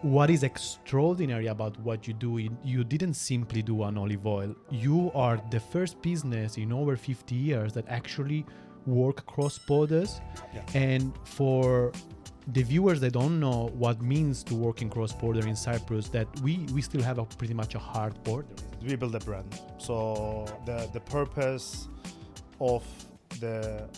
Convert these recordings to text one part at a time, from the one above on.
what is extraordinary about what you do, you didn't simply do an olive oil. You are the first business in over 50 years that actually work across borders. Yeah. And for the viewers that don't know what means to work in cross-border in Cyprus, that we still have a pretty much a hard border. We build a brand. So the purpose of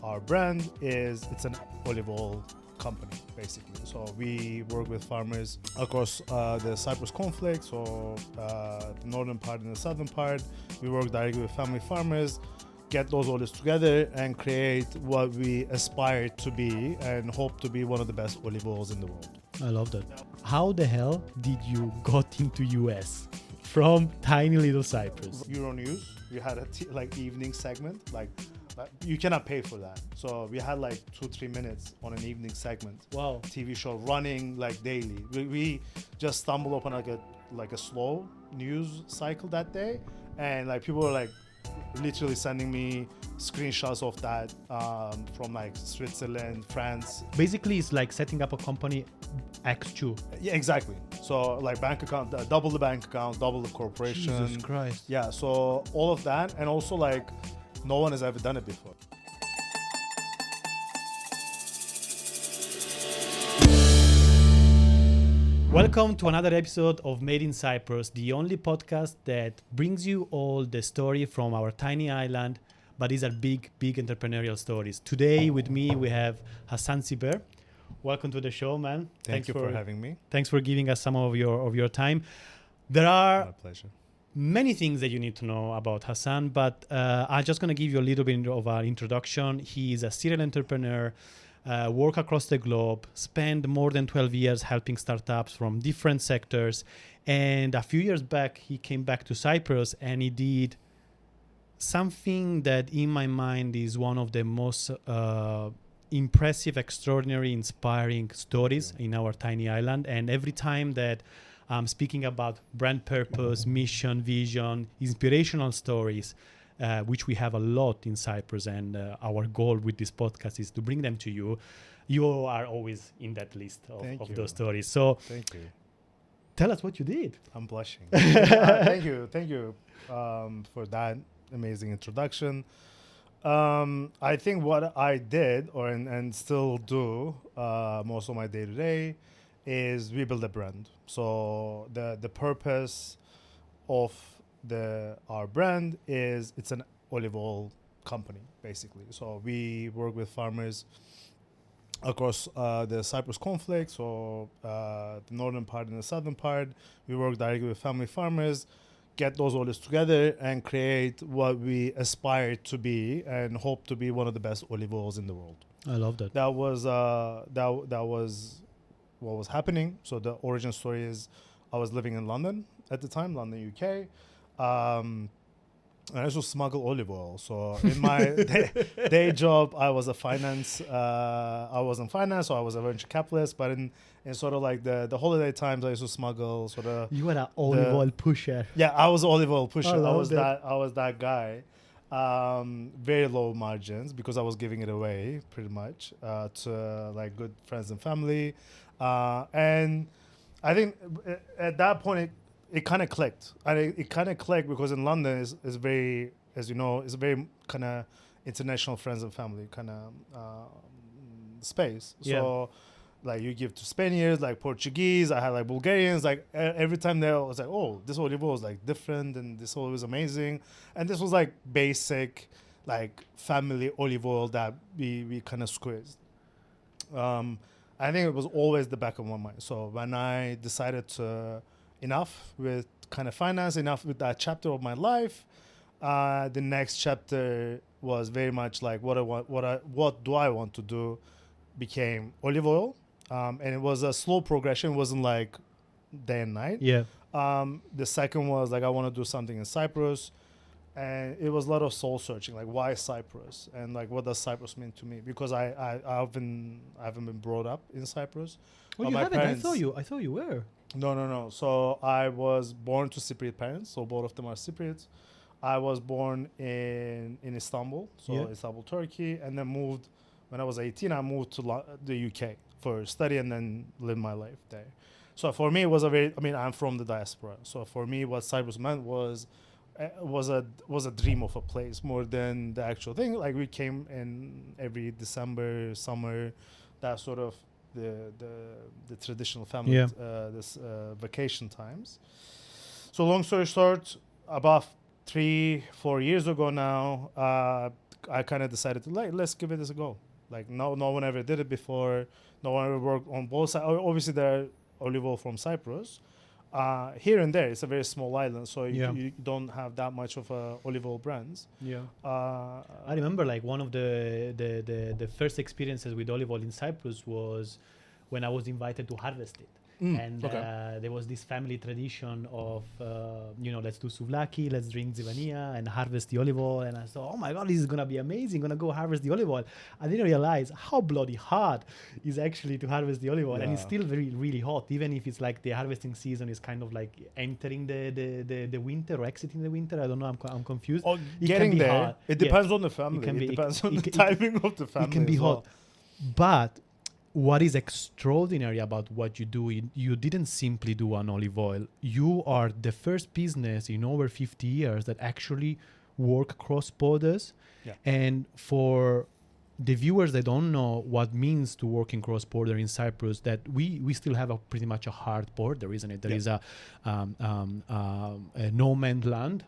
our brand is it's an olive oil company, basically. So we work with farmers across the Cyprus conflict, so the northern part and the southern part. We work directly with family farmers, get those olives together and create what we aspire to be and hope to be one of the best olive oils in the world. I love that. How the hell did you got into US from tiny little Cyprus? Euronews, we had a evening segment, you cannot pay for that. So we had 2-3 minutes on an evening segment. Wow. TV show running daily. We just stumbled upon a slow news cycle that day, and people were literally sending me screenshots of that from Switzerland, France. Basically, it's like setting up a company X2. Yeah, exactly. So bank account, double the bank account, double the corporation. Jesus Christ. Yeah, so all of that, and also no one has ever done it before. Welcome to another episode of Made in Cyprus, the only podcast that brings you all the story from our tiny island, but these are big entrepreneurial stories. Today with me we have Hasan Siber. Welcome to the show, man. Thank you for having me. Thanks for giving us some of your time. There are My pleasure. Many things that you need to know about Hasan, but I'm just going to give you a little bit of an introduction. He is a serial entrepreneur, work across the globe, spent more than 12 years helping startups from different sectors. And a few years back, he came back to Cyprus and he did something that in my mind is one of the most impressive, extraordinary, inspiring stories in our tiny island. And every time that I'm speaking about brand purpose, mission, vision, inspirational stories, which we have a lot in Cyprus, and our goal with this podcast is to bring them to you. You are always in that list of those stories. So thank you. Tell us what you did. I'm blushing. Thank you for that amazing introduction. I think what I did and still do most of my day to day is we build a brand. So the purpose of our brand is it's an olive oil company, basically. So we work with farmers across the Cyprus conflict, so the northern part and the southern part. We work directly with family farmers, get those olives together and create what we aspire to be and hope to be one of the best olive oils in the world. I love that. That was what was happening. So the origin story is I was living in London at the time, London, UK. And I also smuggle olive oil. So in my day job, I was in finance, so I was a venture capitalist. But in sort of the holiday times, I used to smuggle sort of. You were an olive oil pusher. Yeah, I was olive oil pusher. I was that guy. Very low margins because I was giving it away pretty much to good friends and family. And I think at that point it kind of clicked. It kind of clicked because in London is very, as you know, it's a very kind of international friends and family kind of space. Yeah. So you give to Spaniards, Portuguese. I had Bulgarians. Every time they was oh, this olive oil is different, and this oil is amazing. And this was basic family olive oil that we kind of squeezed. I think it was always the back of my mind. So when I decided to enough with kind of finance, enough with that chapter of my life, the next chapter was very much what do I want to do became olive oil. And it was a slow progression. It wasn't day and night. Yeah. The second was I want to do something in Cyprus. And it was a lot of soul searching, why Cyprus, and what does Cyprus mean to me? Because I haven't been brought up in Cyprus. Oh, you haven't? I thought you were. No. So I was born to Cypriot parents. So both of them are Cypriots. I was born in Istanbul, Istanbul, Turkey, and then moved when I was 18. I moved to the UK for study and then lived my life there. So for me, it was a very. I mean, I'm from the diaspora. So for me, what Cyprus meant was a dream of a place more than the actual thing. Like we came in every December, summer, that sort of the traditional family Yeah. this vacation times. So long story short, about 3-4 years ago now, I kind of decided to let's give it a go. Like no one ever did it before. No one ever worked on both sides. Obviously, there are olive oil from Cyprus. Here and there, it's a very small island, so Yeah. you don't have that much of olive oil brands. Yeah. Uh, I remember like one of the first experiences with olive oil in Cyprus was when I was invited to harvest it. And okay. there was this family tradition of, let's do souvlaki, let's drink zivania and harvest the olive oil. And I thought, oh my God, this is going to be amazing. Going to go harvest the olive oil. I didn't realize how bloody hard is actually to harvest the olive oil. And it's Yeah. still very, really hot, even if it's like the harvesting season is kind of like entering the winter or exiting the winter. I don't know. I'm confused. Or It can getting be there, hard. it Yeah. depends on the family. can be- It it- depends on it the ca- it- timing of the family. It can be as well. hot. But what is extraordinary about what you do, you didn't simply do an olive oil. You are the first business in over 50 years that actually work across borders. Yeah. And for the viewers that don't know what means to work in cross border in Cyprus, that we still have a pretty much a hard border, isn't it? There Yeah. is a no man's land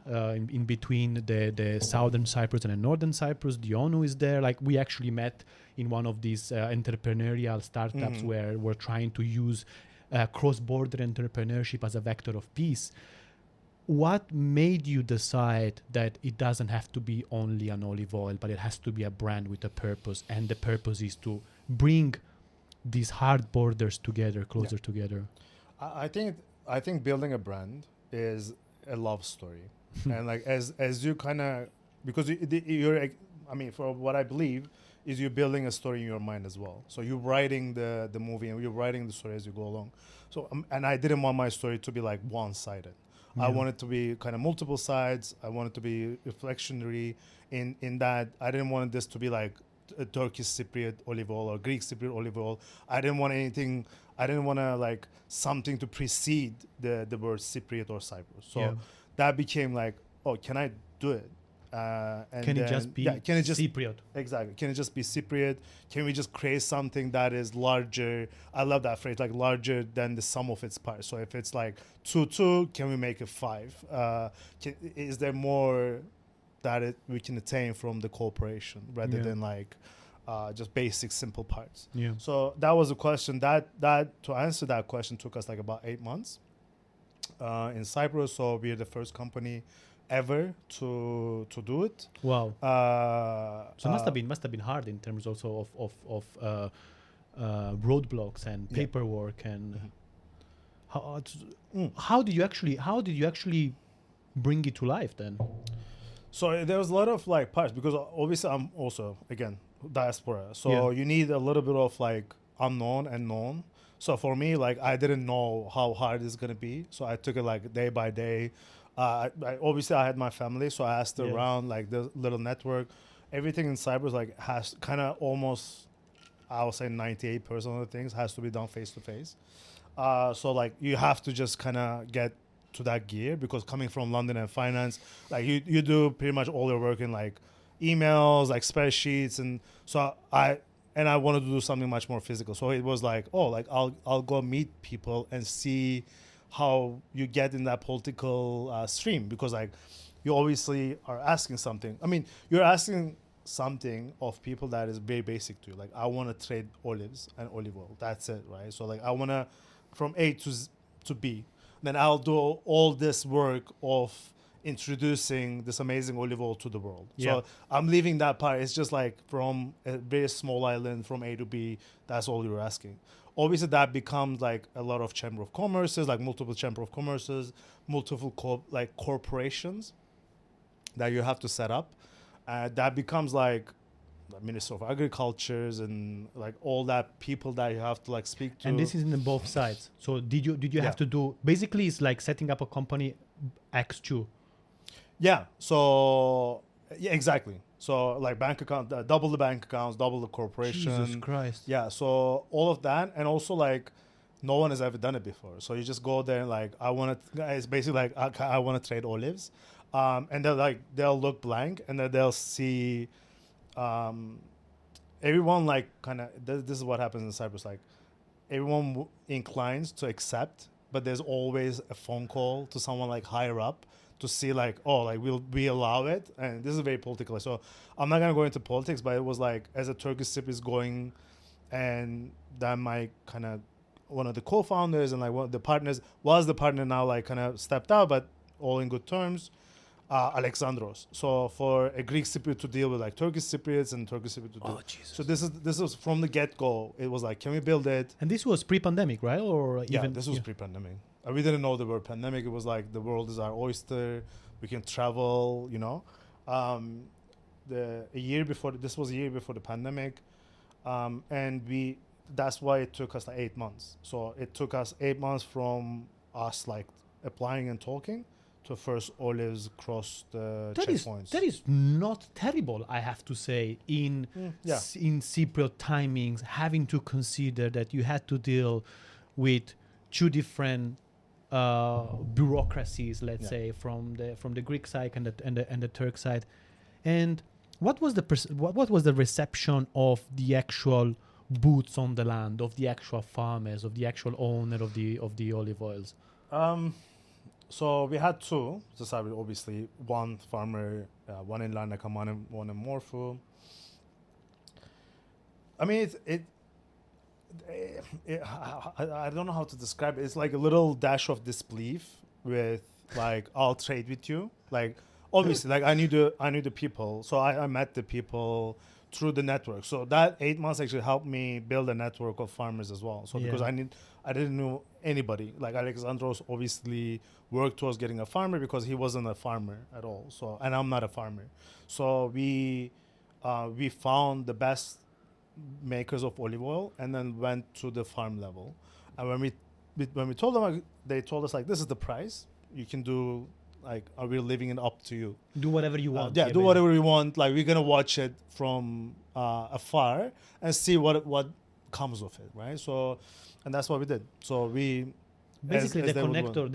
in between the southern Cyprus and the northern Cyprus. The ONU is there. Like we actually met in one of these entrepreneurial startups where we're trying to use cross-border entrepreneurship as a vector of peace. What made you decide that it doesn't have to be only an olive oil, but it has to be a brand with a purpose, and the purpose is to bring these hard borders together, closer together? I think building a brand is a love story, and like as you kind of because you're I mean for what I believe is you're building a story in your mind as well. So you're writing the movie and you're writing the story as you go along. So and I didn't want my story to be like one-sided. I want it to be kind of multiple sides. I want it to be reflectionary in that I didn't want this to be like a Turkish Cypriot olive oil or Greek Cypriot olive oil. I didn't want anything. I didn't want to like something to precede the word Cypriot or Cyprus. So that became like, oh, can I do it? And Can it just be can it just Cypriot? Exactly. Can it just be Cypriot? Can we just create something that is larger? I love that phrase, like larger than the sum of its parts. So if it's like 2, can we make it 5? Is there more that we can attain from the cooperation rather than like just basic simple parts? Yeah. So that was a question that to answer that question took us like about 8 months in Cyprus. So we're the first company ever to do it. Wow. So must have been hard in terms also of roadblocks and paperwork and how did you actually bring it to life then? So there was a lot of like parts because obviously I'm also again diaspora. So you need a little bit of like unknown and known. So for me, like I didn't know how hard it's gonna be. So I took it like day by day. I obviously I had my family, so I asked around like the little network. Everything in Cyprus like has kind of almost, I would say 98% of the things has to be done face to face. So like you have to just kind of get to that gear because coming from London and finance, like you do pretty much all your work in like emails, like spreadsheets, and so I wanted to do something much more physical. So it was like, oh, like I'll go meet people and see how you get in that political stream because like you obviously are asking something. I mean, you're asking something of people that is very basic to you. Like I want to trade olives and olive oil. That's it, right? So like I want to from A to B. Then I'll do all this work of introducing this amazing olive oil to the world. So I'm leaving that part. It's just like from a very small island from A to B. That's all you're asking. Obviously, that becomes like a lot of chamber of commerces, like multiple chamber of commerces, multiple corporations that you have to set up. That becomes like the Minister of Agricultures and like all that people that you have to like speak to. And this is in both sides. So did you have to do basically it's like setting up a company X2. Yeah. So exactly. So like bank account, double the bank accounts, double the corporation. Jesus Christ. Yeah. So all of that, and also like no one has ever done it before. So you just go there and like, I want to. It's basically like I want to trade olives, and they'll look blank, and then they'll see, um, everyone like kind of. This is what happens in Cyprus. Like everyone inclines to accept, but there's always a phone call to someone like higher up to see like, oh, like we allow it, and this is very political. So I'm not gonna go into politics, but it was like as a Turkish Cypriot going, and then my kind of one of the co-founders and like one of the partners was the partner now like kind of stepped out, but all in good terms. Alexandros. So for a Greek Cypriot to deal with like Turkish Cypriots and Turkish Cypriot to deal. Oh, Jesus. So this was from the get go. It was like, can we build it? And this was pre-pandemic, right? Or Yeah, even this was pre-pandemic. We didn't know the word pandemic. It was like the world is our oyster. We can travel. You know, a year before this was a year before the pandemic, and that's why it took us like 8 months. So it took us 8 months from us like applying and talking to first olives cross the checkpoints. That is not terrible, I have to say, in Cypriot timings, having to consider that you had to deal with two different bureaucracies, let's say, from the Greek side and the Turk side. And what was the reception of the actual boots on the land, of the actual farmers, of the actual owner of the olive oils? So we had two, obviously, one farmer, one in Larnaca, one in Morphu. I mean, I don't know how to describe it. It's like a little dash of disbelief with like, I'll trade with you. Like, obviously, like I knew the people, so I met the people through the network. So that 8 months actually helped me build a network of farmers as well. So because I didn't know anybody. Like Alexandros obviously worked towards getting a farmer because he wasn't a farmer at all. So, and I'm not a farmer. So we found the best makers of olive oil and then went to the farm level. And when we told them, they told us like, this is the price. You can do like, are we leaving it up to you? Do whatever you want. Do whatever you want. Like we're gonna watch it from afar and see what comes of it, right? So, and that's what we did. So we basically the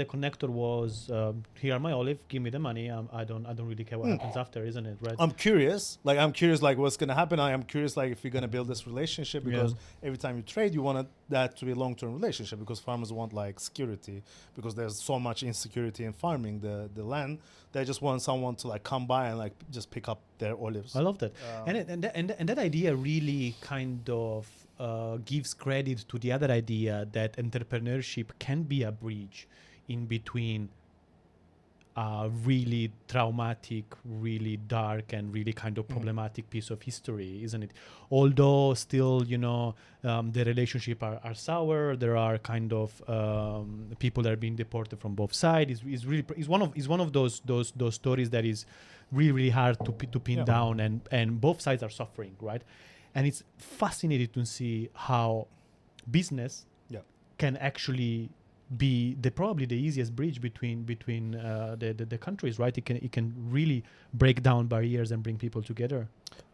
connector was here are my olive, give me the money. I don't really care what happens after, isn't it? Right? I'm curious like what's gonna happen. I am curious like if you're gonna build this relationship, because every time you trade you want that to be a long-term relationship, because farmers want like security, because there's so much insecurity in farming the land. They just want someone to like come by and like just pick up their olives. I love that. And that idea really kind of gives credit to the other idea that entrepreneurship can be a bridge in between a really traumatic, really dark, and really kind of problematic piece of history, isn't it? Although still, the relationship are sour. There are kind of people that are being deported from both sides. Is one of those stories that is really hard to pin down, and both sides are suffering, right? And it's fascinating to see how business can actually be probably the easiest bridge between the countries, right? It can really break down barriers and bring people together.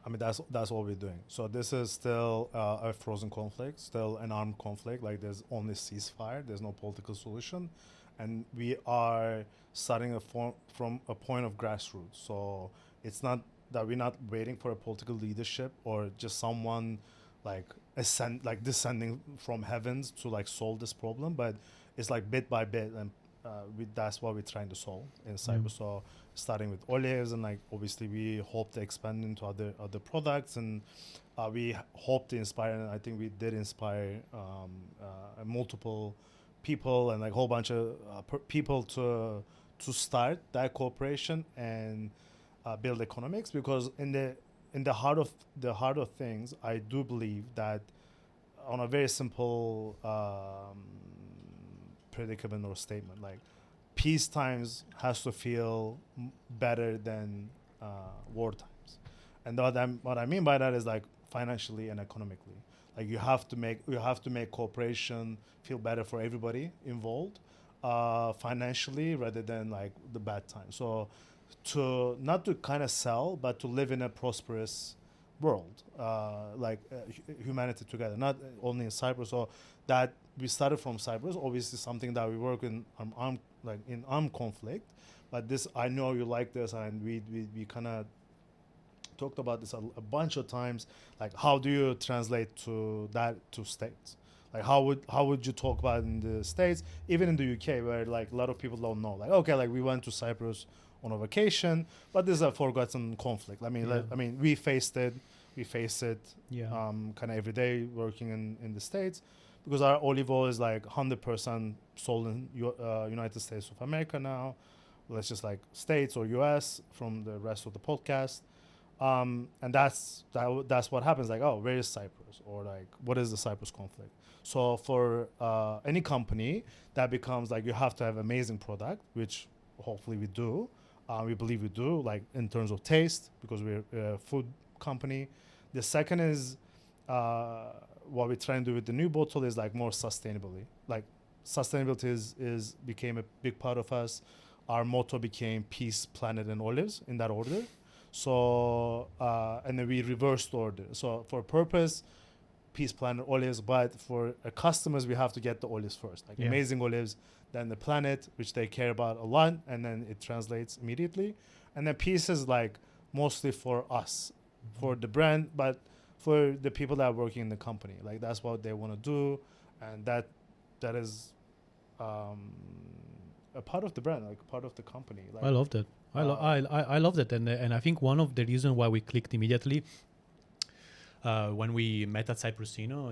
I mean, that's what we're doing. So this is still a frozen conflict, still an armed conflict. Like there's only ceasefire. There's no political solution, and we are starting from a point of grassroots. So it's not that we're not waiting for a political leadership or just someone like descending from heavens to like solve this problem, but it's like bit by bit, and that's what we're trying to solve in Cyprus. So starting with olives, and like obviously we hope to expand into other products, and we hope to inspire, and I think we did inspire multiple people and like a whole bunch of people to start that cooperation and build economics, because in the heart of things, I do believe that on a very simple predicament or statement, like peace times has to feel better than war times, and what I mean by that is like financially and economically, like you have to make cooperation feel better for everybody involved, financially rather than like the bad times. So to not to kind of sell, but to live in a prosperous world, humanity together, not only in Cyprus. So we started from Cyprus, obviously something that we work in armed conflict. But this, I know you like this, and we kind of talked about this a bunch of times. Like, how do you translate to states? Like, how would you talk about it in the States, even in the UK, where like a lot of people don't know? Like, okay, like we went to Cyprus on a vacation, but this is a forgotten conflict. I mean, I mean, we face it kind of every day working in the States, because our olive oil is like 100% sold in United States of America now. Let's just like States or US from the rest of the podcast. And that's what happens. Like, oh, where is Cyprus? Or like, what is the Cyprus conflict? So for any company, that becomes like, you have to have amazing product, which hopefully we do. We believe we do, like in terms of taste, because we're a food company. The second is what we're trying to do with the new bottle is like more sustainably. Like, sustainability is became a big part of us. Our motto became peace, planet, and olives, in that order. So and then we reversed order. So for purpose, peace, planet, olives, but for customers, we have to get the olives first, like amazing olives, then the planet, which they care about a lot, and then it translates immediately. And then peace is like mostly for us, for the brand, but for the people that are working in the company. Like, that's what they want to do, and that is a part of the brand, like part of the company. Like, I love that. I love that, and I think one of the reasons why we clicked immediately when we met at Cyprusino,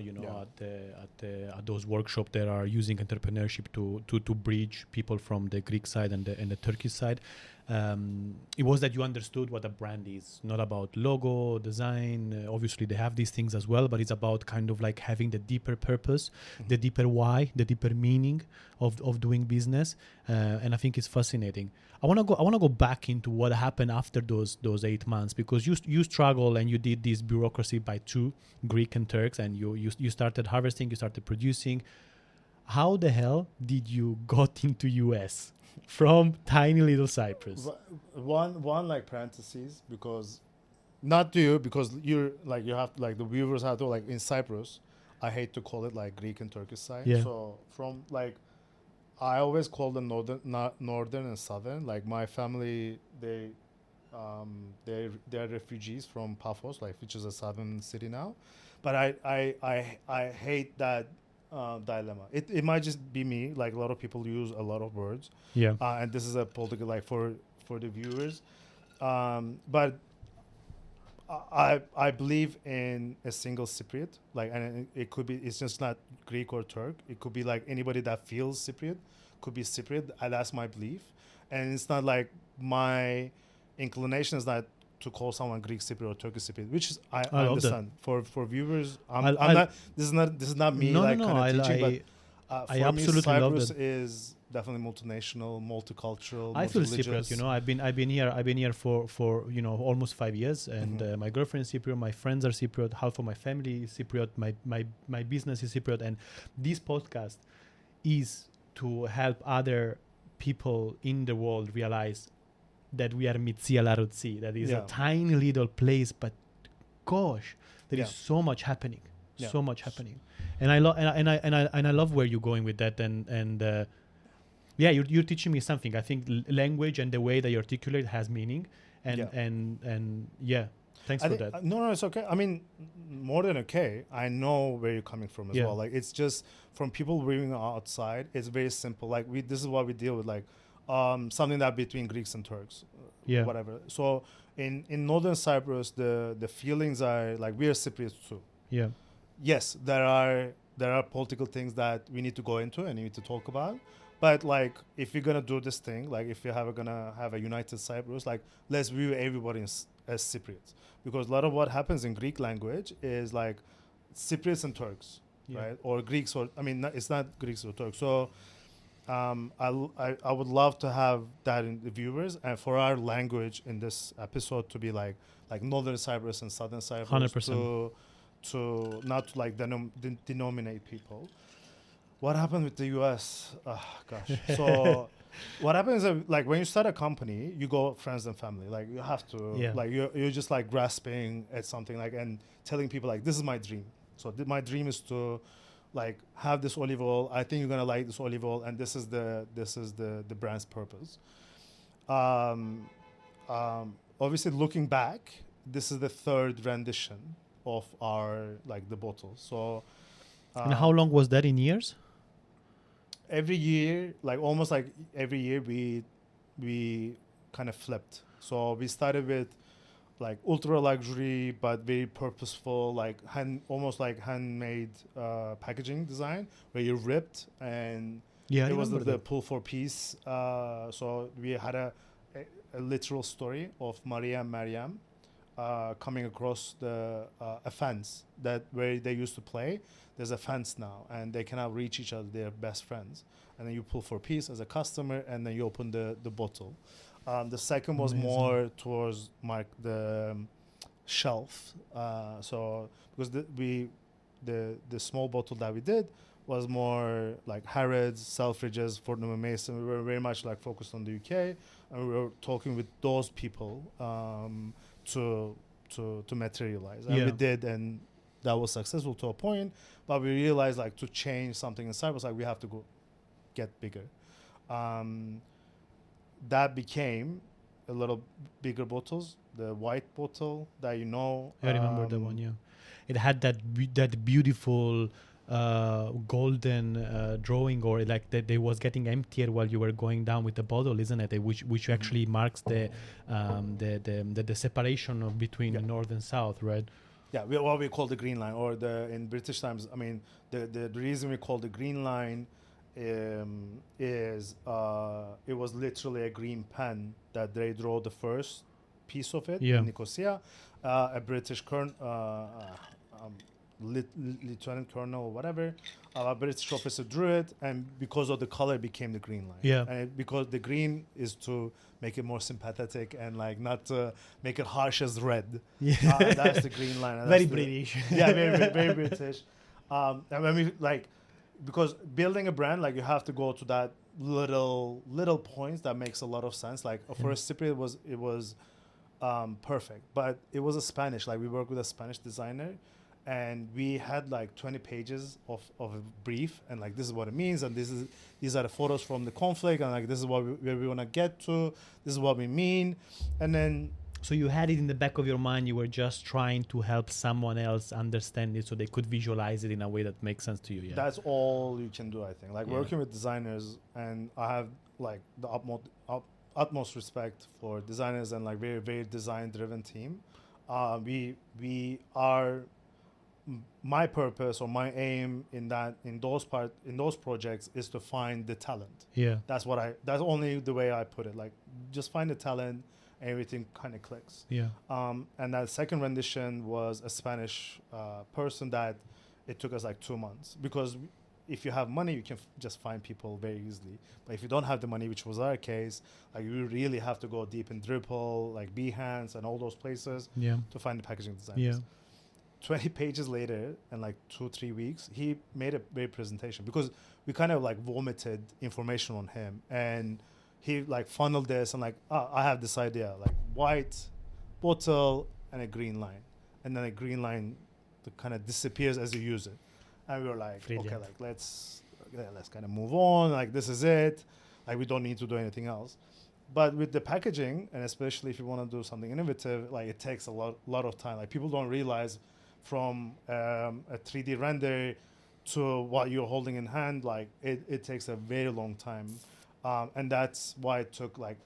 at those workshops that are using entrepreneurship to bridge people from the Greek side and the Turkish side. It was that you understood what a brand is, not about logo, design. Obviously, they have these things as well, but it's about kind of like having the deeper purpose, the deeper why, the deeper meaning of doing business. And I think it's fascinating. I want to go back into what happened after those 8 months, because you struggle and you did this bureaucracy by two, Greek and Turks, and you started harvesting, you started producing. How the hell did you got into US? From tiny little Cyprus. One like parentheses, because not to you, because you're like, you have to, like, the viewers have to, like, in Cyprus, I hate to call it like Greek and Turkish side. Yeah. So from like, I always call them northern and southern. Like, my family, they're refugees from Paphos, like, which is a southern city now. But I hate that dilemma. It might just be me. Like, a lot of people use a lot of words. Yeah. And this is a political, like, for the viewers. But I believe in a single Cypriot. Like, and it could be, it's just not Greek or Turk. It could be like anybody that feels Cypriot could be Cypriot. And that's my belief. And it's not like, my inclination is not to call someone Greek Cypriot or Turkish Cypriot, which is I understand. For viewers, I'm not. This is not me kind of teaching. But I for me, absolutely love Cyprus that. is definitely multinational, multicultural. I feel Cypriot. I've been here for almost 5 years, and my girlfriend is Cypriot. My friends are Cypriot. Half of my family is Cypriot. My business is Cypriot, and this podcast is to help other people in the world realize that we are Mitzi Alarutzi, that is a tiny little place, but gosh, there is so much happening, so much happening, and I love and I love where you're going with that, and you're teaching me something. I think language and the way that you articulate has meaning, and thanks for that. No, it's okay. I mean, more than okay. I know where you're coming from as well. Like, it's just from people viewing outside. It's very simple. Like, this is what we deal with. Like, something that between Greeks and Turks, whatever. So in northern Cyprus, the feelings are like, we are Cypriots too. Yeah. Yes, there are political things that we need to go into and we need to talk about. But like, if you're gonna do this thing, like if you're gonna have a united Cyprus, like, let's view everybody as Cypriots, because a lot of what happens in Greek language is like Cypriots and Turks, right? Or Greeks, or it's not Greeks or Turks. So I would love to have that in the viewers, and for our language in this episode to be like Northern Cyprus and Southern Cyprus, 100%. to not to like denominate people. What happened with the US? Gosh. So what happens is, like, when you start a company, you go friends and family. Like, you have to, like, you're just like grasping at something, like, and telling people like, this is my dream. So my dream is to like have this olive oil. I think you're gonna like this olive oil, and this is the brand's purpose. Um, Obviously, looking back, this is the third rendition of our like the bottle. So And how long was that in years? every year, like almost like every year, we kind of flipped. So we started with like ultra luxury but very purposeful, like almost like handmade packaging design where you ripped, and Yeah, I it was remember the that. pull for piece. So we had a literal story of Maria and Mariam coming across a fence that where they used to play. There's a fence now, and they cannot reach each other. They're best friends, and then you pull for peace as a customer, and then you open the bottle. The second was Amazing. more towards the shelf. So because the small bottle that we did was more like Harrods, Selfridges, Fortnum and Mason. We were very much like focused on the UK, and we were talking with those people to materialize, and we did, and that was successful to a point. But we realized like to change something in Cyprus, like we have to go get bigger. That became a little bigger bottles, the white bottle that you know. I remember the one. Yeah, it had that beautiful golden drawing, or like that they was getting emptier while you were going down with the bottle, isn't it? Which actually marks the separation of between north and south, right? Yeah, what we call the green line, or in British times. I mean, the reason we call the green line is it was literally a green pen that they draw the first piece of it in Nicosia. A British lieutenant colonel or whatever, a British officer drew it, and because of the color, it became the green line. Yeah, and because the green is to make it more sympathetic and like not to make it harsh as red. Yeah, that's the green line. And very that's British. Yeah, very British. And when we like, because building a brand, like you have to go to that little points that makes a lot of sense. Like first Cypriot was perfect, but it was a Spanish. Like we worked with a Spanish designer, and we had like 20 pages of a brief, and like this is what it means, and these are the photos from the conflict, and like this is where we want to get to. This is what we mean, and then. So you had it in the back of your mind. You were just trying to help someone else understand it, so they could visualize it in a way that makes sense to you. Yeah, that's all you can do, I think. Like working with designers, and I have like the utmost respect for designers and like very very design driven team. We are. My purpose or my aim in those projects is to find the talent. Yeah, that's only the way I put it. Like just find the talent, and everything kind of clicks. Yeah. And that second rendition was a Spanish person that it took us like 2 months, because if you have money, you can just find people very easily. But if you don't have the money, which was our case, like you really have to go deep in Drupal, like Behance and all those places to find the packaging designers. Yeah. 20 pages later, and like 2-3 weeks, he made a great presentation, because we kind of like vomited information on him, and he like funneled this and like, I have this idea, like white bottle and a green line, and then a green line that kind of disappears as you use it, and we were like, Brilliant. Okay, like let's kind of move on, like this is it, like we don't need to do anything else. But with the packaging, and especially if you want to do something innovative, like it takes a lot of time. Like people don't realize from a 3D render to what you're holding in hand, like it takes a very long time. And that's why it took like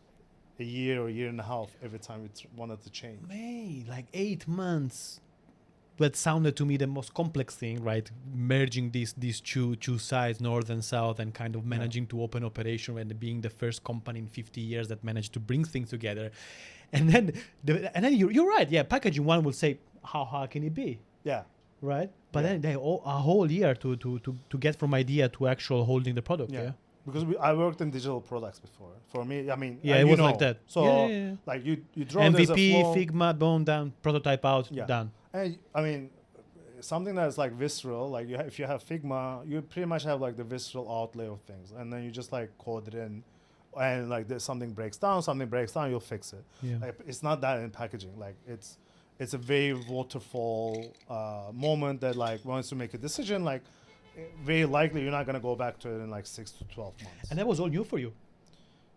a year or year and a half every time we wanted to change. May, like 8 months. That sounded to me the most complex thing, right? Merging these two sides, north and south, and kind of managing to open operation, and being the first company in 50 years that managed to bring things together. And then you're right. Yeah, packaging one will say, how hard can it be? Yeah. Right. But then a whole year to get from idea to actual holding the product. Yeah. Because I worked in digital products before. For me, I mean, it was like that. So like you draw MVP, Figma, bone down, prototype out, done. And I mean, something that's like visceral, like if you have Figma, you pretty much have like the visceral outlay of things, and then you just like code it in, and like there's something breaks down, you'll fix it. Yeah. Like, it's not that in packaging. Like it's a very waterfall moment that like once you make a decision, like very likely you're not gonna go back to it in like 6 to 12 months. And that was all new for you.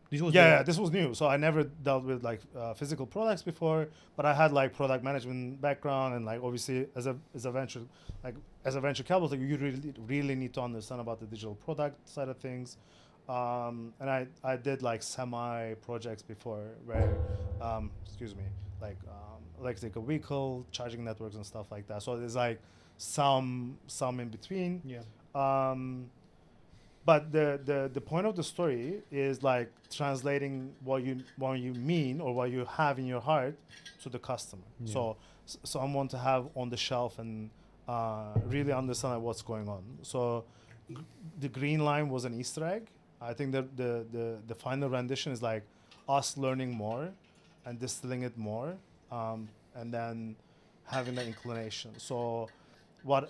This was Yeah, this was new. So I never dealt with like physical products before, but I had like product management background, and like obviously as a venture capital, like, you really need to understand about the digital product side of things. And I did like semi projects before where excuse me, like electrical vehicle charging networks and stuff like that. So there's like some in between. Yeah. But the point of the story is like translating what you mean or what you have in your heart to the customer. Yeah. So someone to have on the shelf and really understand what's going on. So the green line was an Easter egg. I think that the final rendition is like us learning more and distilling it more, and then having that inclination. So what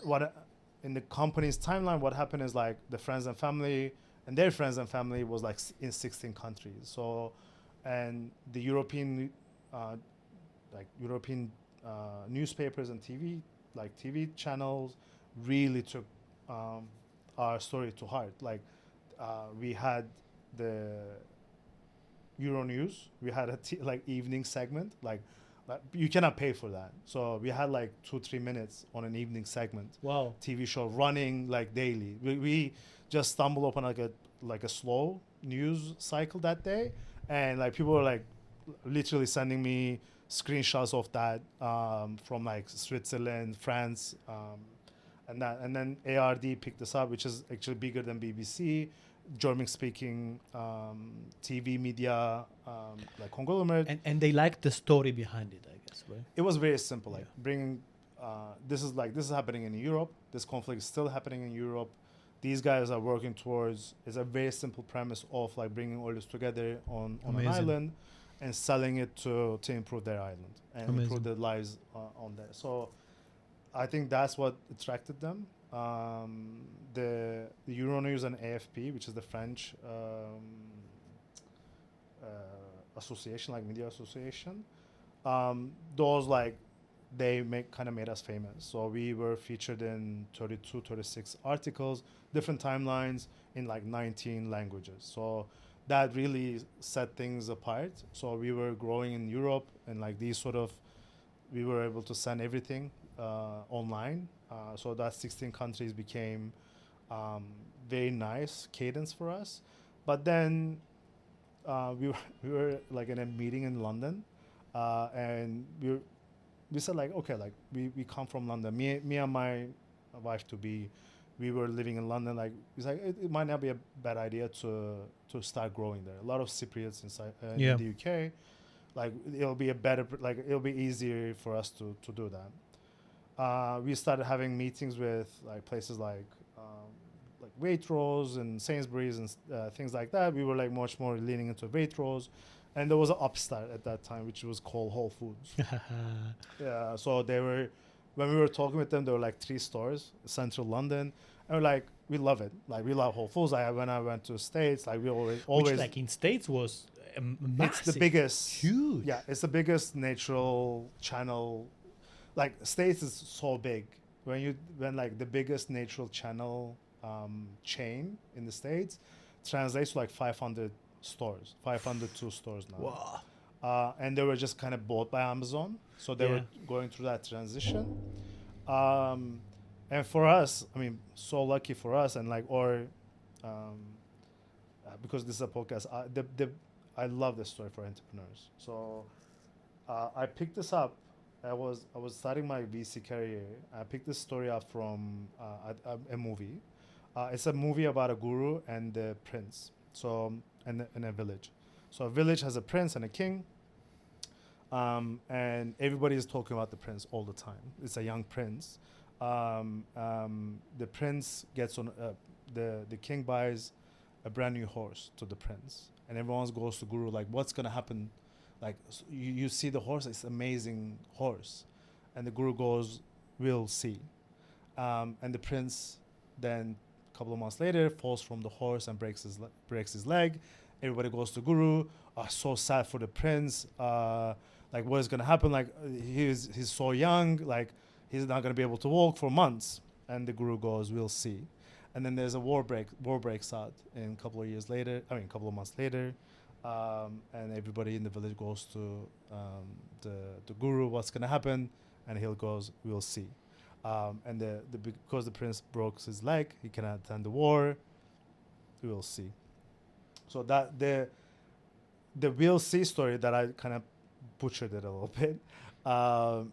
in the company's timeline, what happened is like the friends and family and their friends and family was like in 16 countries. So, and the European newspapers and TV channels really took our story to heart. Like we had the Euronews, we had a like evening segment, like you cannot pay for that. So we had like 2-3 minutes on an evening segment. Wow. TV show running like daily. We just stumbled upon like a slow news cycle that day, and like people were like literally sending me screenshots of that from like Switzerland, France, and then ARD picked this up, which is actually bigger than BBC. German-speaking TV media, like conglomerate. And they like the story behind it, I guess, right? It was very simple, like bringing. This is happening in Europe. This conflict is still happening in Europe. These guys are working towards. It's a very simple premise of like bringing all this together on an island, and selling it to improve their island and improve their lives on there. So, I think that's what attracted them. The Euronews and AFP, which is the French association, like media association, those like they made us famous. So we were featured in 32, 36 articles, different timelines in like 19 languages. So that really set things apart. So we were growing in Europe, and like we were able to send everything online. So that 16 countries became very nice cadence for us. But then we were like in a meeting in London, and we said like, okay, like we come from London. Me and my wife to be, we were living in London. Like it's like it might not be a bad idea to start growing there. A lot of Cypriots in the UK. Like it'll be easier for us to do that. We started having meetings with like places like Waitrose and Sainsbury's and things like that. We were like much more leaning into Waitrose, and there was an upstart at that time which was called Whole Foods. Yeah, so they were, when we were talking with them, there were like 3 stores, central London, and we're like, we love it. Like we love Whole Foods. When I went to States, like we always which like in States was massive. It's the biggest, huge. Yeah, it's the biggest natural channel. Like States is so big. When like the biggest natural channel chain in the States translates to like 500 stores, 502 stores now. Wow. And they were just kind of bought by Amazon, so they were going through that transition. And for us, I mean, so lucky for us, and like, because this is a podcast, I love this story for entrepreneurs. So I picked this up. I was starting my VC career. I picked this story up from a movie. It's a movie about a guru and the prince. So in a village. So a village has a prince and a king. And everybody is talking about the prince all the time. It's a young prince. The prince gets on. The king buys a brand new horse to the prince, and everyone goes to guru like, what's gonna happen? Like you see the horse, it's amazing horse, and the guru goes, we'll see. And the prince then a couple of months later falls from the horse and breaks his leg. Everybody goes to guru. So sad for the prince. Like what is gonna happen? Like he's so young. Like he's not gonna be able to walk for months. And the guru goes, we'll see. and then there's a war breaks out in a couple of years later. I mean, a couple of months later, and everybody in the village goes to the guru. What's gonna happen? And he goes, "We'll see." And because the prince broke his leg, he cannot attend the war. We will see. So that the we'll see story that I kind of butchered it a little bit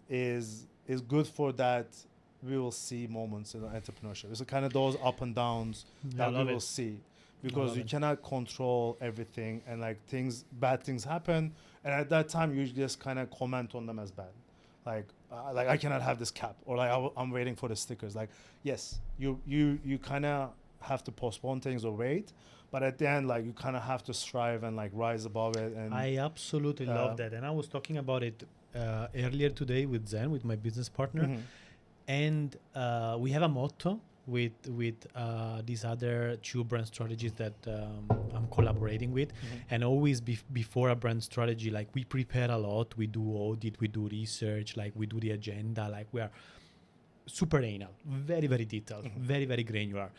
is good for that. We will see moments in entrepreneurship. It's kind of those up and downs that we will see, because you cannot control everything, and like bad things happen, and at that time you just kind of comment on them as bad, like I cannot have this cap, or like I'm waiting for the stickers. Like, yes, you kind of have to postpone things or wait, but at the end, like, you kind of have to strive and like rise above it. And I absolutely love that, and I was talking about it earlier today with Zen, with my business partner. Mhm. And we have a motto with these other two brand strategies that I'm collaborating with. And always before a brand strategy, like, we prepare a lot, we do audit, we do research, like we do the agenda, like we are super anal, very, very detailed, very, very granular.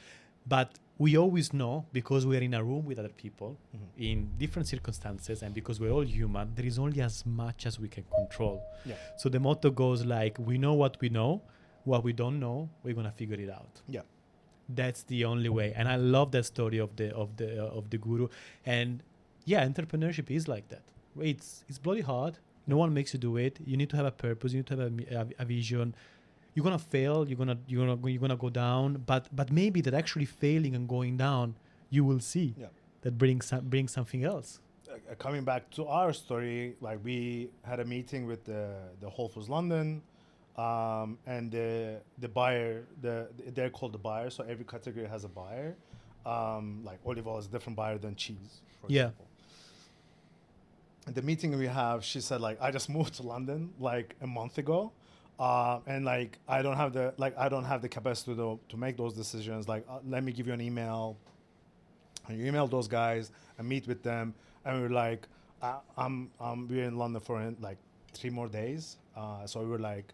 But we always know, because we're in a room with other people in different circumstances, and because we're all human, there is only as much as we can control. Yeah. So the motto goes like, we know what we know. What we don't know, we're gonna figure it out. Yeah. That's the only way. And I love that story of the guru. And yeah, entrepreneurship is like that. It's bloody hard. No one makes you do it. You need to have a purpose. You need to have a vision. You're gonna fail. You're gonna go down. But maybe that actually failing and going down, you will see that brings something else. Coming back to our story, like, we had a meeting with the Whole Foods London. And the buyer, they're called the buyer, so every category has a buyer. Like olive oil is a different buyer than cheese, for example. And the meeting we have, she said, like, I just moved to London like a month ago, and like I don't have the capacity to make those decisions. Like, let me give you an email, and you email those guys and meet with them, and we're like, we're in London for like 3 more days, so we were like,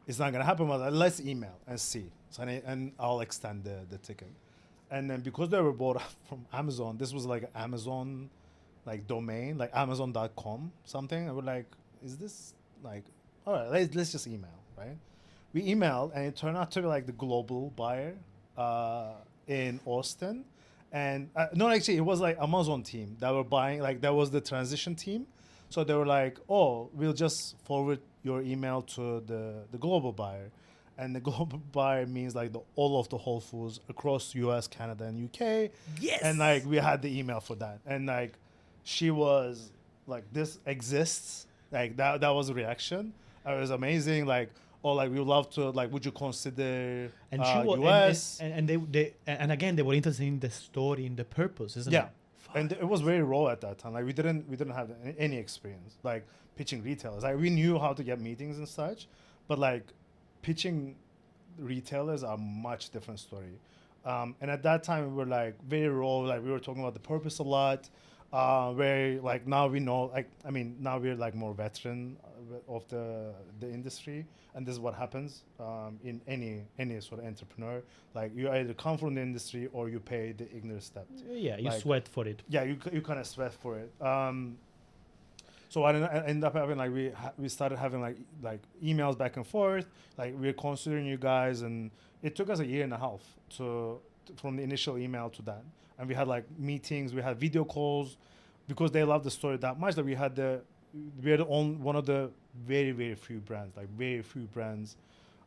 it's not gonna happen, but let's email and see. So and I'll extend the ticket. And then because they were bought from Amazon, this was like Amazon, like domain, like Amazon.com something. And we're like, is this like, all right, let's just email, right? We emailed, and it turned out to be like the global buyer in Austin. And no, actually, it was like Amazon team that were buying. Like, that was the transition team. So they were like, oh, we'll just forward your email to the global buyer. And the global buyer means like all of the Whole Foods across US, Canada, and UK. Yes. And like, we had the email for that. And like, she was like, this exists. Like, that was a reaction. It was amazing. Like, oh, like, we would love to, like, would you consider and she was, US? And they and again, they were interested in the story, in the purpose, isn't it? Yeah. And it was very raw at that time. Like, we didn't have any experience like pitching retailers. Like, we knew how to get meetings and such, but like, pitching retailers are a much different story. And at that time, we were like very raw. Like, we were talking about the purpose a lot. Where like now we know, like, I mean, now we're like more veteran of the industry, and this is what happens in any sort of entrepreneur. Like, you either come from the industry or you pay the ignorance debt. Yeah, you like, sweat for it. Yeah, you kind of sweat for it. So I ended up having like we started having like emails back and forth. Like, we're considering you guys, and it took us a year and a half from the initial email to that. And we had like meetings, we had video calls, because they loved the story that much that we were one of the very, very few brands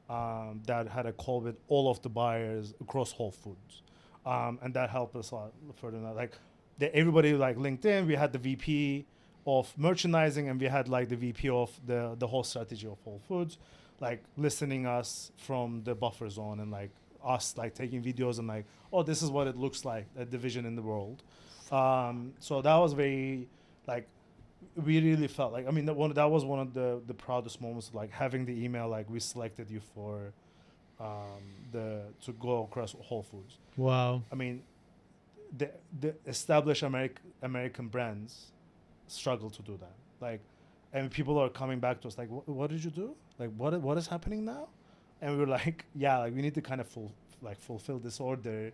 that had a call with all of the buyers across Whole Foods, and that helped us a lot further. Like, everybody like LinkedIn, we had the VP of merchandising, and we had like the VP of the whole strategy of Whole Foods, like listening us from the buffer zone, and like us like taking videos and like, oh, this is what it looks like, a division in the world. So that was very, like, we really felt like, I mean, that was one of the proudest moments, like having the email like, we selected you for to go across Whole Foods. Wow. I mean, the established American brands struggle to do that. Like, and people are coming back to us like, what did you do? Like, what is happening now? And we were like, yeah, like, we need to kind of fulfill this order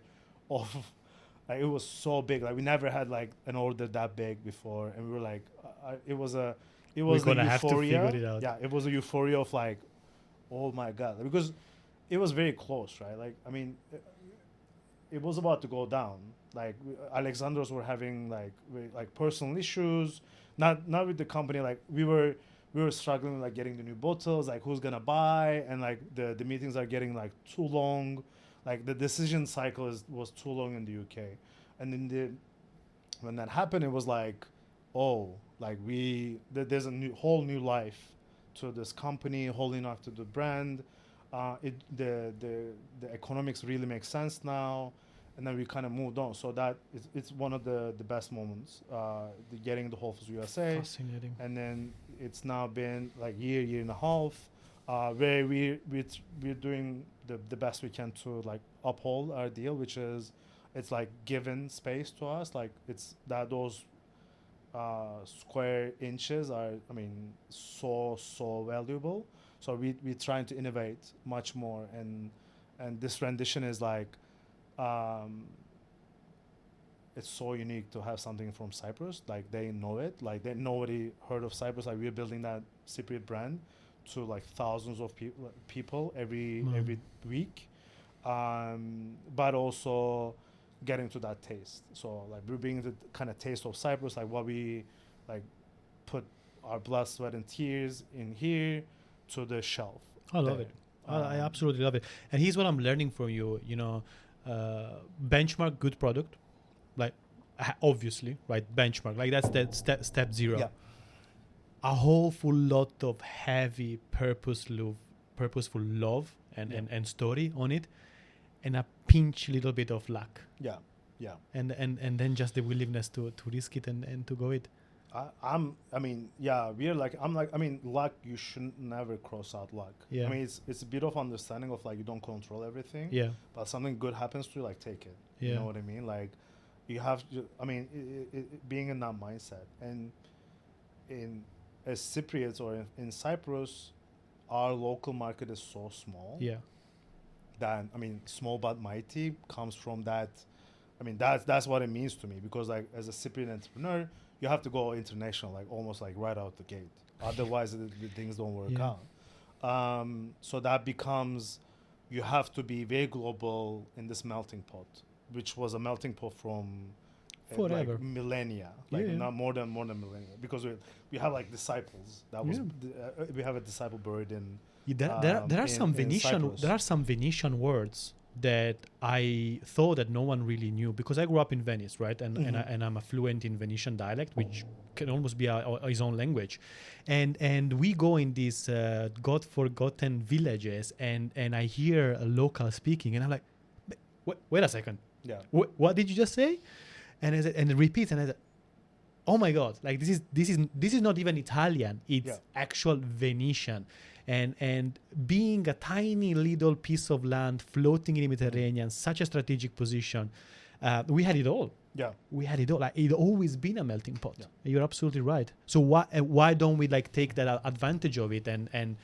of like it was so big. Like we never had like an order that big before, and we were like, it was We're the gonna have to euphoria. figure it out. Yeah, it was a euphoria of like, oh my god, because it was very close, right? Like I mean, it was about to go down. Like Alexandros were having like personal issues, not with the company. Like we were struggling like getting the new bottles, like who's gonna buy, and like the meetings are getting like too long. Like the decision cycle was too long in the UK, and in the when that happened, it was like, oh, like there's a whole new life to this company, holding off to the brand. It the economics really makes sense now, and then we kind of moved on. So that it's one of the best moments, getting the Whole Foods USA, Fascinating. and then it's now been like year and a half, where we're doing the best we can to like uphold our deal, which is it's like given space to us, like it's that those square inches are, I mean, so valuable. So we're trying to innovate much more, and this rendition is like, um, it's so unique to have something from Cyprus. Like they know it. Like nobody heard of Cyprus. Like we're building that Cypriot brand to like thousands of people every week, but also getting to that taste. So like we're bringing the kind of taste of Cyprus, like what we like put our blood, sweat, and tears in here to the shelf. I love there. it. I absolutely love it. And here's what I'm learning from you. You know, benchmark good product, like obviously, right? Benchmark, like that's the step zero. Yeah. A whole full lot of heavy purposeful love and story on it, and a pinch little bit of luck. Yeah. Yeah. And then just the willingness to risk it and to go it. I mean, yeah, I mean, luck, you shouldn't never cross out luck. Yeah. I mean, it's a bit of understanding of like you don't control everything. Yeah. But something good happens to you, like take it. Yeah. You know what I mean? Like you have to, I mean, being in that mindset. And as Cypriots or in Cyprus, our local market is so small. Yeah. That, I mean, small but mighty comes from that. I mean, that's what it means to me, because like as a Cypriot entrepreneur, you have to go international, like almost like right out the gate. Otherwise, the things don't work Yeah. out. So that becomes, you have to be very global in this melting pot, which was a melting pot from Forever. like millennia, like Yeah. not more than millennia, because we have like disciples. That was Yeah. we have a disciple buried in. There are some in Cyprus. There are some Venetian words that I thought that no one really knew, because I grew up in Venice, right? And I'm a fluent in Venetian dialect, which can almost be his own language. And we go in these God forgotten villages, and I hear a local speaking, and I'm like, wait a second, Yeah. what did you just say? And it repeats, and I said, oh my God, like this is not even Italian, it's actual Venetian. And being a tiny little piece of land floating in the Mediterranean, such a strategic position, we had it all. Yeah. We had it all. Like, it always been a melting pot. Yeah. You're absolutely right. So why don't we like take that advantage of it and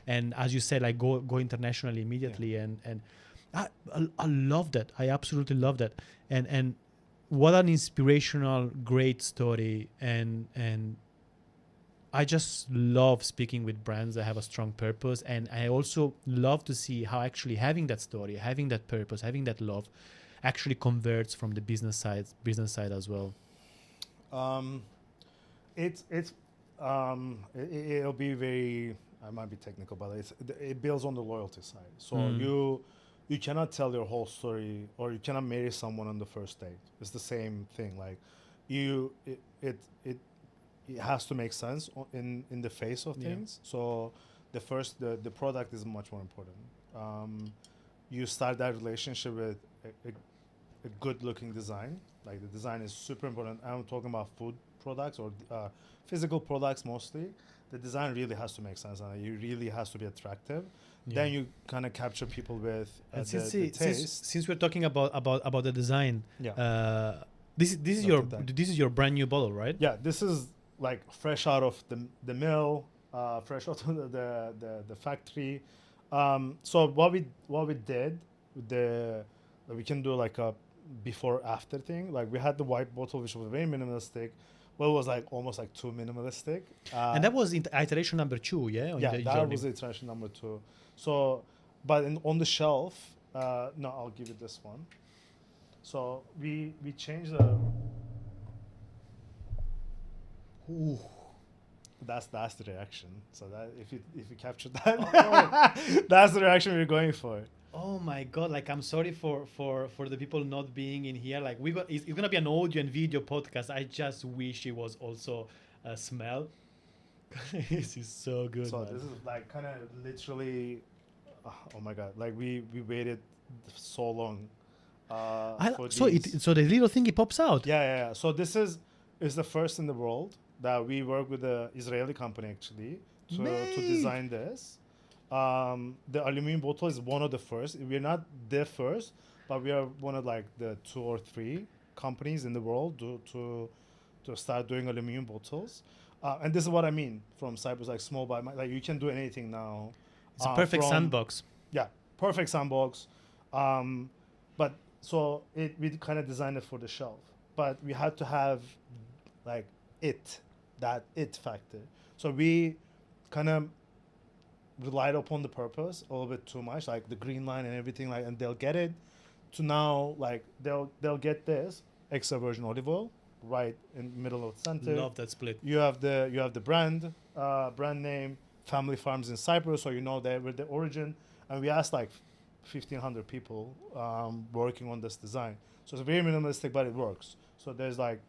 as you said, like go internationally immediately? Yeah. And I love that. I absolutely love that. And what an inspirational, great story. And I just love speaking with brands that have a strong purpose, and I also love to see how actually having that story, having that purpose, having that love, actually converts from the business side as well. It'll be very, I might be technical, but it builds on the loyalty side. So you cannot tell your whole story, or you cannot marry someone on the first date. It's the same thing. Like it has to make sense in the face of things. So the product is much more important. You start that relationship with a good looking design. Like the design is super important. I'm talking about food products or physical products mostly. The design really has to make sense, and it really has to be attractive. Then you kind of capture people with the taste. Since we're talking about the design, this is your brand new bottle, right? Yeah, this is like fresh out of the mill, fresh out of the factory. So what we did, we can do like a before after thing. Like we had the white bottle, which was very minimalistic, but it was like almost like too minimalistic. And that was in iteration number 2, yeah? On Yeah, the that journey. was iteration number 2. So, but on the shelf, no, I'll give you this one. So we changed the. Ooh. That's the reaction. So that if you capture that, that's the reaction we're going for. Oh my god! Like I'm sorry for the people not being in here. Like it's gonna be an audio and video podcast. I just wish it was also a smell. This is so good. So man. this is like kind of literally, oh my god! Like we waited so long. For So these. so the little thing it pops out. Yeah. So this is the first in the world that we work with the Israeli company actually to design this. The aluminum bottle is one of the first. We're not the first, but we are one of like the 2 or 3 companies in the world to start doing aluminum bottles. And this is what I mean from Cyprus, like small by like you can do anything now. It's a perfect sandbox. Yeah, perfect sandbox. But so we kind of designed it for the shelf, but we had to have like that it factor. So we kind of relied upon the purpose a little bit too much, like the green line and everything, like, and they'll get it. To now, like they'll get this extra virgin olive oil right in the middle of the center. Love that split. You have the brand name, Family Farms in Cyprus, so you know they were the origin. And we asked like 1,500 people working on this design. So it's very minimalistic, but it works. So there's like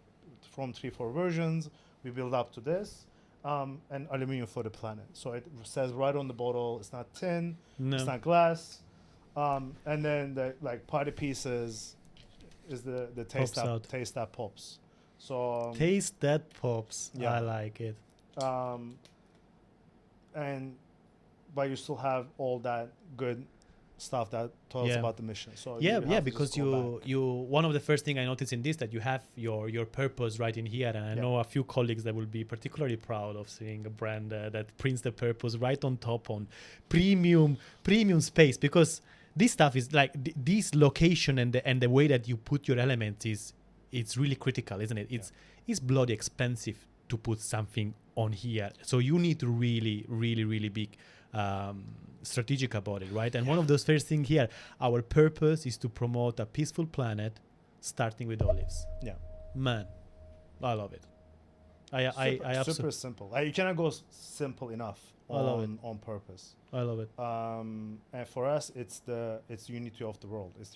from 3-4 versions. We build up to this, and aluminum for the planet. So it says right on the bottle. It's not tin. No. It's not glass. And then the like party pieces is the taste that pops. So Taste that pops. Yeah. I like it. And but you still have all that good stuff that tells Yeah. about the mission. So Yeah, you have yeah, to because just go back. you one of the first thing I noticed in this that you have your purpose right in here, and I Yeah. know a few colleagues that will be particularly proud of seeing a brand that prints the purpose right on top on premium space, because this stuff is like this location and the way that you put your elements is it's really critical, isn't it? It's bloody expensive to put something on here, so you need to really be strategic about it, right? And one of those first things here, our purpose is to promote a peaceful planet, starting with olives. Yeah. Man, I love it. Super simple. Like, you cannot go simple enough I love it. on purpose. I love it. And for us, it's unity of the world. It's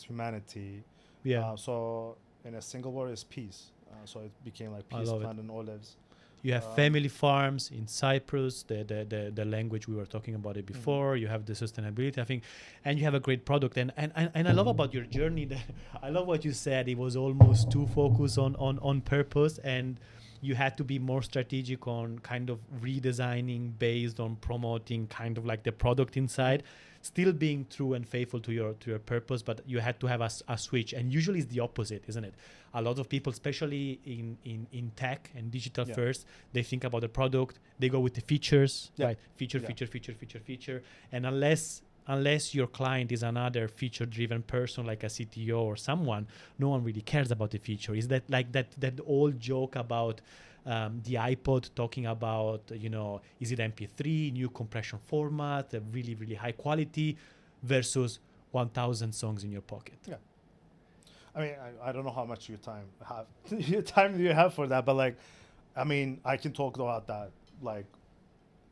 humanity. Yeah. So in a single word, is peace. So it became like I peace, love it. plant, and olives. You have family farms in Cyprus, the language we were talking about it before. You have the sustainability, I think, and you have a great product. And I love about your journey that I love what you said. It was almost too focused on purpose, and you had to be more strategic on kind of redesigning based on promoting kind of like the product inside, still being true and faithful to your purpose, but you had to have a switch. And usually it's the opposite, isn't it? A lot of people, especially in tech and digital first, they think about the product, they go with the features, right? Feature. And unless your client is another feature-driven person like a CTO or someone, no one really cares about the feature. Is that like that old joke about the iPod talking about, is it MP3, new compression format, a really high quality versus 1,000 songs in your pocket? Yeah. I mean, I don't know how much your time do you have for that, but like, I mean, I can talk about that like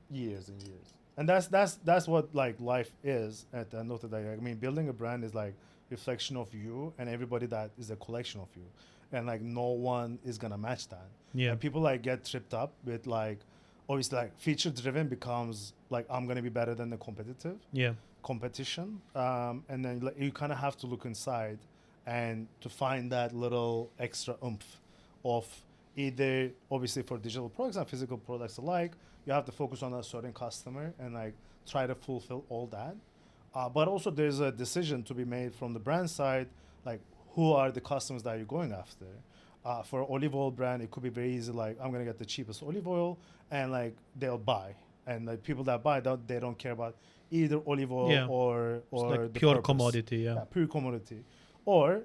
years and years. And that's what like life is at the end of the day. I mean, building a brand is like reflection of you, and everybody that is a collection of you, and like no one is gonna match that. Yeah. And people like get tripped up with like, obviously like feature driven becomes like I'm gonna be better than the competition. And then like, you kind of have to look inside and to find that little extra oomph of either, obviously for digital products and physical products alike, you have to focus on a certain customer and like try to fulfill all that. But also there's a decision to be made from the brand side, like who are the customers that you're going after. For olive oil brand, it could be very easy, like I'm gonna get the cheapest olive oil and like they'll buy. And like people that buy, they don't care about either olive oil or it's like the pure purpose. commodity, Pure commodity. Or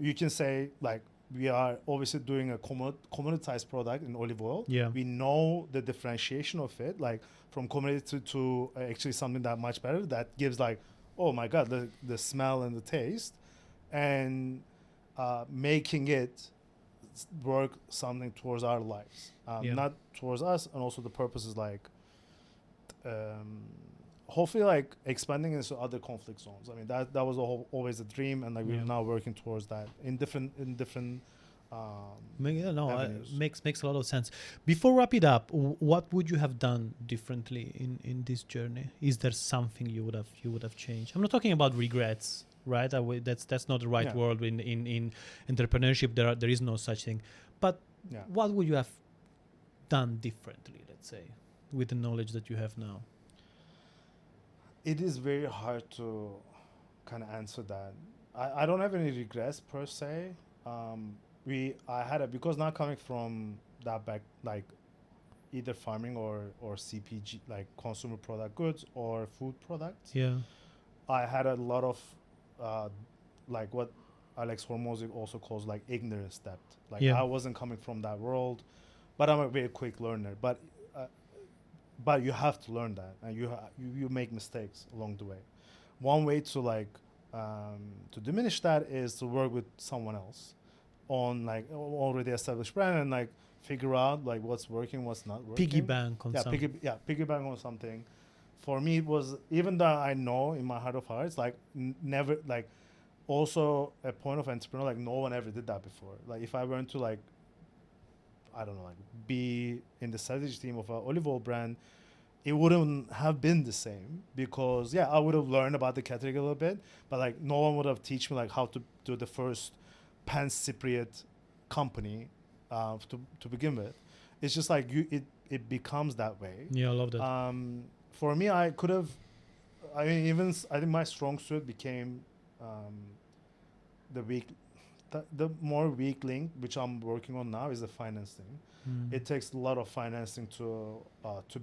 you can say like we are obviously doing a commoditized product in olive oil. Yeah. We know the differentiation of it, like from commodity to actually something that much better that gives like, oh my God, the smell and the taste, and making it work something towards our lives, Yeah. not towards us. And also the purpose is like, hopefully like expanding into other conflict zones. I mean that was always a dream, and like Yeah. we're now working towards that in different Yeah, no, avenues. makes a lot of sense. Before wrap it up, what would you have done differently in this journey? Is there something you would have changed? I'm not talking about regrets, right? That's not the right Yeah. word. In entrepreneurship, there is no such thing. But Yeah. what would you have done differently? Let's say, with the knowledge that you have now. It is very hard to kind of answer that. I don't have any regrets per se. I had it because not coming from that back, like either farming or CPG, like consumer product goods or food products. Yeah. I had a lot of like what Alex Hormozy also calls like ignorance debt. Like Yeah. I wasn't coming from that world, but I'm a very quick learner. But you have to learn that, and you make mistakes along the way. One way to like to diminish that is to work with someone else on like already established brand and like figure out like what's working, what's not working. Piggy bank on something. Piggy bank on something. For me, it was, even though I know in my heart of hearts, like never, like also a point of entrepreneur, like no one ever did that before. Like if I went to like, I don't know, like be in the strategy team of an olive oil brand, it wouldn't have been the same because I would have learned about the category a little bit, but like no one would have teach me like how to do the first pan Cypriot company to begin with. It's just like it becomes that way. Yeah, I love that. For me, I could have, I mean, even I think my strong suit became the more weak link, which I'm working on now, is the financing. It takes a lot of financing to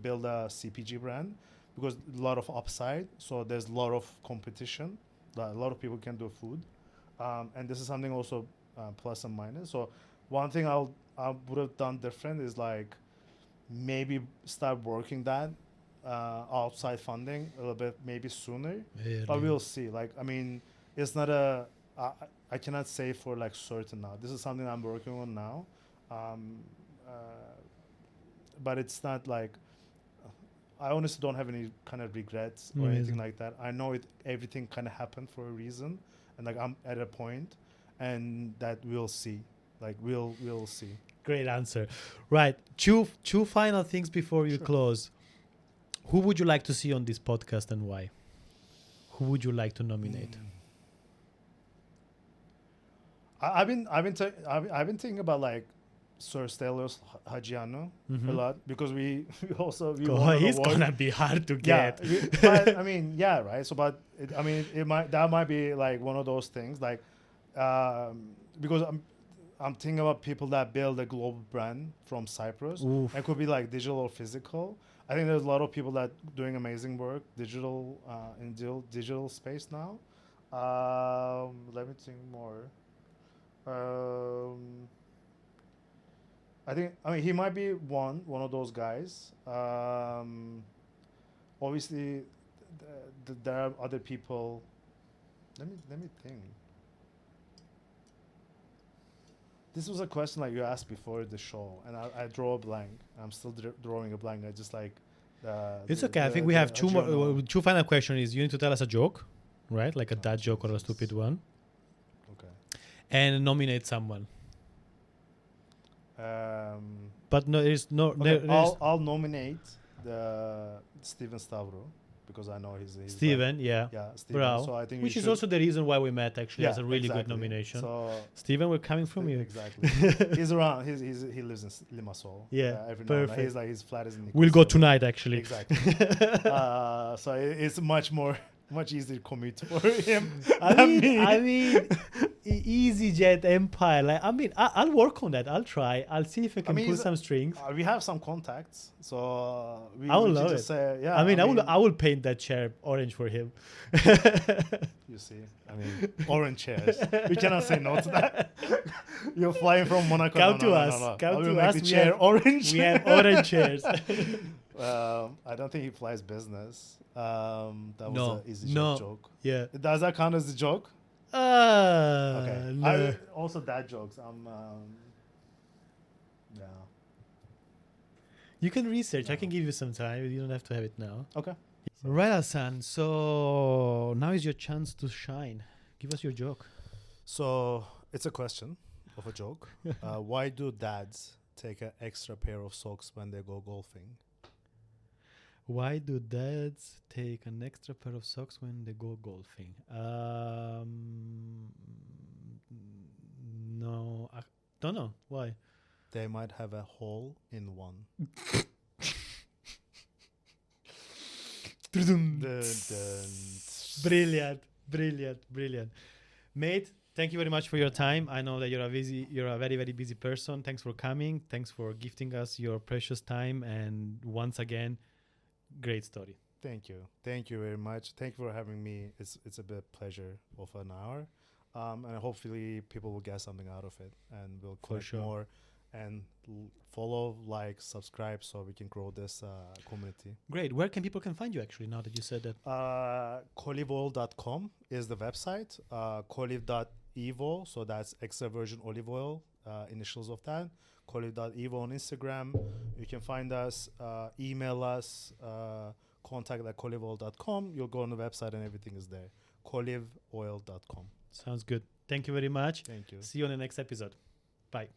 build a CPG brand because a lot of upside. So there's a lot of competition. A lot of people can do food, and this is something also plus and minus. So one thing I would have done different is like maybe start working that outside funding a little bit maybe sooner. But we'll see. Like I mean, it's not I cannot say for like certain now. This is something I'm working on now. But it's not like I honestly don't have any kind of regrets or anything like that. I know everything kind of happened for a reason, and like I'm at a point, and that we'll see. Like we'll see. Great answer. Right, two final things before you close. Who would you like to see on this podcast and why? Who would you like to nominate? I've been thinking about like Sir Stelios Hagiano a lot because we He's gonna be hard to get. But I mean, right. So, but that might be like one of those things, like because I'm thinking about people that build a global brand from Cyprus. Oof. It could be like digital or physical. I think there's a lot of people that doing amazing work digital in digital space now. Let me think more. I mean he might be one of those guys. Obviously, there are other people. Let me think. This was a question like you asked before the show, and I draw a blank. I'm still drawing a blank. I just like. It's okay. I think we have two more. Two final questions. Is you need to tell us a joke, right? Like a dad joke or a stupid one. Okay. And nominate someone. But no, there's no. Okay, There's I'll nominate the Steven Stavro because I know he's Steven, like, yeah. Steven. Bravo. So I think Which is also the reason why we met. Actually, as a really exactly. good nomination. So Steven, we're coming from you. Exactly. He's around. He lives in Limassol. Yeah, every perfect. Now and then. His flat is in. We'll go tonight, actually. Exactly. So it's much easier commute for him. I mean, EasyJet Empire. Like, I mean, I'll work on that. I'll try. I'll see if I can pull he's- some strings. We have some contacts, so we, I will we can love just it. say, yeah. I mean, I will paint that chair orange for him. You see, I mean, orange chairs. We cannot say no to that. You're flying from Monaco. Come no, to no, us. No, no. Come I will to make us. the We chair have- orange. We have orange chairs. I don't think he flies business. That was No, an easy no. joke. Yeah. Does that count as a joke? Okay. No. Also, dad jokes. Yeah. You can research. I No. can give you some time. You don't have to have it now. Okay. Right, Hasan. So now is your chance to shine. Give us your joke. So it's a question of a joke. Why do dads take an extra pair of socks when they go golfing? Why do dads take an extra pair of socks when they go golfing? No, I don't know. Why? They might have a hole in one. Dun, dun. Brilliant, brilliant, brilliant. Mate, thank you very much for your time. I know that you're a very, very busy person. Thanks for coming. Thanks for gifting us your precious time. And once again, great story. Thank you. Thank you very much. Thank you for having me. It's a bit pleasure of an hour. And hopefully people will get something out of it and will For collect sure. more and follow, like, subscribe so we can grow this community. Great. Where can people can find you actually now that you said that? Coliveoil.com is the website. Colive.evo, so that's extra virgin olive oil, initials of that. Colive.evo on Instagram. You can find us, email us, contact@coliveoil.com. You'll go on the website and everything is there. Coliveoil.com. Sounds good. Thank you very much. Thank you. See you on the next episode. Bye.